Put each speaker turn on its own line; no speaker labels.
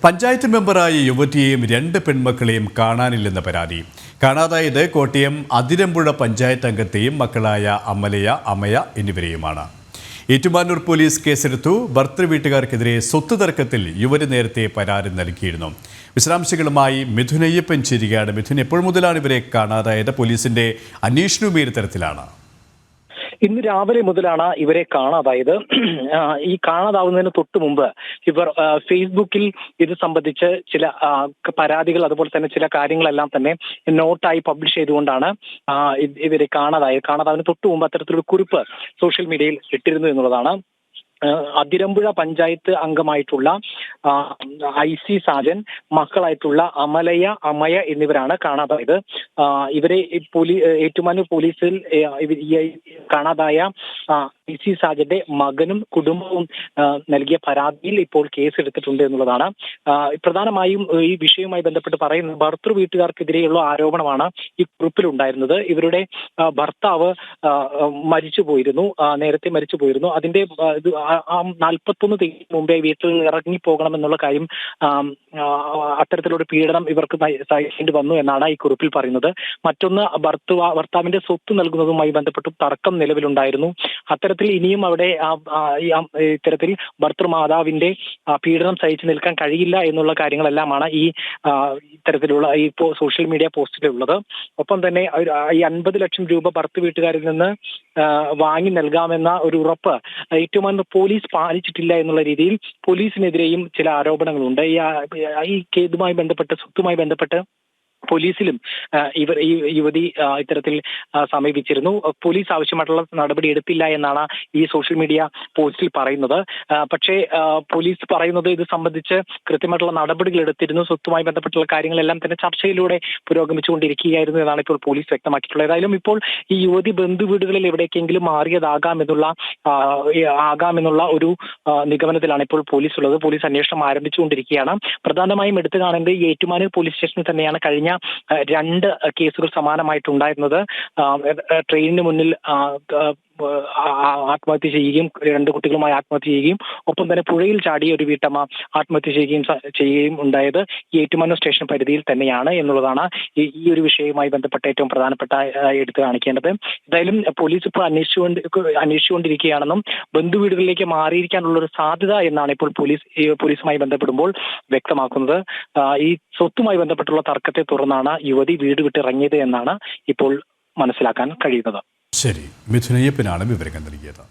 പഞ്ചായത്ത് മെമ്പറായ യുവതിയെയും 2 പെൺമക്കളെയും കാണാനില്ലെന്ന പരാതി. കാണാതായത് കോട്ടയം അതിരമ്പുഴ പഞ്ചായത്ത് അംഗത്തെയും മക്കളായ അമലയ, അമയ എന്നിവരെയുമാണ്. ഏറ്റുമാനൂർ പോലീസ് കേസെടുത്തു. ഭർത്തൃ വീട്ടുകാർക്കെതിരെ സ്വത്ത് തർക്കത്തിൽ യുവതി നേരത്തെ പരാതി നൽകിയിരുന്നു. വിശദാംശങ്ങളുമായി മിഥുൻ അയ്യപ്പൻ ചേരുകയാണ്. മിഥുൻ, എപ്പോൾ മുതലാണ് ഇവരെ കാണാതായത്? പോലീസിന്റെ അന്വേഷണവും ഈ തരത്തിലാണ്.
ഇന്ന് രാവിലെ മുതലാണ് ഇവരെ കാണാതായത്. ഈ കാണാതാവുന്നതിന് തൊട്ട് മുമ്പ് ഇവർ ഫേസ്ബുക്കിൽ ഇത് സംബന്ധിച്ച് ചില പരാതികൾ, അതുപോലെ തന്നെ ചില കാര്യങ്ങളെല്ലാം തന്നെ നോട്ടായി പബ്ലിഷ് ചെയ്തുകൊണ്ടാണ് ഇവരെ കാണാതാവുന്നതിന് തൊട്ട് മുമ്പ് അത്തരത്തിലൊരു കുറിപ്പ് സോഷ്യൽ മീഡിയയിൽ ഇട്ടിരുന്നു എന്നുള്ളതാണ്. അതിരമ്പുഴ പഞ്ചായത്ത് അംഗമായിട്ടുള്ള IC സാജൻ, മക്കളായിട്ടുള്ള അമലയ, അമയ എന്നിവരാണ് കാണാതായത്. ഇവരെ ഏറ്റുമാനൂർ പോലീസിൽ കാണാതായ IC സാജന്റെ മകനും കുടുംബവും നൽകിയ പരാതിയിൽ ഇപ്പോൾ കേസെടുത്തിട്ടുണ്ട് എന്നുള്ളതാണ്. പ്രധാനമായും ഈ വിഷയവുമായി ബന്ധപ്പെട്ട് പറയുന്നത് ഭർത്തൃ വീട്ടുകാർക്കെതിരെയുള്ള ആരോപണമാണ് ഈ കുറിപ്പിലുണ്ടായിരുന്നത്. ഇവരുടെ ഭർത്താവ് നേരത്തെ മരിച്ചു പോയിരുന്നു. അതിന്റെ 41 തീയതി മുമ്പേ വീട്ടിൽ നിന്ന് ഇറങ്ങിപ്പോകണമെന്നുള്ള കാര്യം, അത്തരത്തിലൊരു പീഡനം ഇവർക്ക് സഹിക്കേണ്ടി വന്നു എന്നാണ് ഈ കുറിപ്പിൽ പറയുന്നത്. മറ്റൊന്ന്, ഭർത്താവിന്റെ സ്വത്ത് നൽകുന്നതുമായി ബന്ധപ്പെട്ട് തർക്കം നിലവിലുണ്ടായിരുന്നു. അത്തരത്തിൽ ഇനിയും അവിടെ ഇത്തരത്തിൽ ഭർത്തൃമാതാവിന്റെ പീഡനം സഹിച്ചു നിൽക്കാൻ കഴിയില്ല എന്നുള്ള കാര്യങ്ങളെല്ലാമാണ് ഇത്തരത്തിലുള്ള സോഷ്യൽ മീഡിയ പോസ്റ്റിലുള്ളത്. ഒപ്പം തന്നെ ഈ 50 ലക്ഷം രൂപ ഭർത്തൃ വീട്ടുകാരിൽ നിന്ന് വാങ്ങി നൽകാമെന്ന ഒരു ഉറപ്പ് ഏറ്റുമാനൂർ പോലീസ് പാലിച്ചിട്ടില്ല എന്നുള്ള രീതിയിൽ പോലീസിനെതിരെയും ചില ആരോപണങ്ങളുണ്ട്. ഇതുമായി ബന്ധപ്പെട്ട്, സ്വത്തുമായി ബന്ധപ്പെട്ട് പോലീസിലും ഈ യുവതി ഇത്തരത്തിൽ സമീപിച്ചിരുന്നു. പോലീസ് ആവശ്യമായിട്ടുള്ള നടപടി എടുത്തില്ല എന്നാണ് ഈ സോഷ്യൽ മീഡിയ പോസ്റ്റിൽ പറയുന്നത്. പക്ഷേ പോലീസ് പറയുന്നത് ഇത് സംബന്ധിച്ച് കൃത്യമായിട്ടുള്ള നടപടികൾ എടുത്തിരുന്നു. സ്വത്തുമായി ബന്ധപ്പെട്ടുള്ള കാര്യങ്ങളെല്ലാം തന്നെ ചർച്ചയിലൂടെ പുരോഗമിച്ചുകൊണ്ടിരിക്കുകയായിരുന്നു എന്നാണ് ഇപ്പോൾ പോലീസ് വ്യക്തമാക്കിയിട്ടുള്ളത്. ഏതായാലും ഇപ്പോൾ ഈ യുവതി ബന്ധുവീടുകളിൽ എവിടേക്കെങ്കിലും ആകാമെന്നുള്ള ഒരു നിഗമനത്തിലാണ് ഇപ്പോൾ പോലീസ് ഉള്ളത്. പോലീസ് അന്വേഷണം ആരംഭിച്ചുകൊണ്ടിരിക്കുകയാണ്. പ്രധാനമായും എടുത്തു കാണേണ്ടത് ഈ ഏറ്റുമാനൂർ പോലീസ് സ്റ്റേഷനിൽ തന്നെയാണ് കഴിഞ്ഞ 2 കേസുകൾ സമാനമായിട്ടുണ്ടായിരുന്നത്. ട്രെയിനിന് മുന്നിൽ ആത്മഹത്യ ചെയ്യുകയും 2 കുട്ടികളുമായി ആത്മഹത്യ ചെയ്യുകയും ഒപ്പം തന്നെ പുഴയിൽ ചാടിയ ഒരു വീട്ടമ്മ ആത്മഹത്യ ചെയ്യുകയും ഉണ്ടായത് ഈ ഏറ്റുമാനൂർ സ്റ്റേഷൻ പരിധിയിൽ തന്നെയാണ് എന്നുള്ളതാണ് ഈ ഒരു വിഷയവുമായി ബന്ധപ്പെട്ട ഏറ്റവും പ്രധാനപ്പെട്ട എടുത്തു കാണിക്കേണ്ടത്. എന്തായാലും പോലീസ് ഇപ്പോൾ അന്വേഷിച്ചുകൊണ്ടിരിക്കുകയാണെന്നും ബന്ധുവീടുകളിലേക്ക് മാറിയിരിക്കാനുള്ള ഒരു സാധ്യത എന്നാണ് ഇപ്പോൾ പോലീസുമായി ബന്ധപ്പെടുമ്പോൾ വ്യക്തമാക്കുന്നത്. ഈ സ്വത്തുമായി ബന്ധപ്പെട്ടുള്ള തർക്കത്തെ തുടർന്നാണ് യുവതി വീട് വിട്ടിറങ്ങിയത് എന്നാണ് ഇപ്പോൾ മനസ്സിലാക്കാൻ കഴിയുന്നത്.
ശരി, മിഥുൻ അയ്യപ്പനാണ് വിവരങ്ങൾ നൽകിയത്.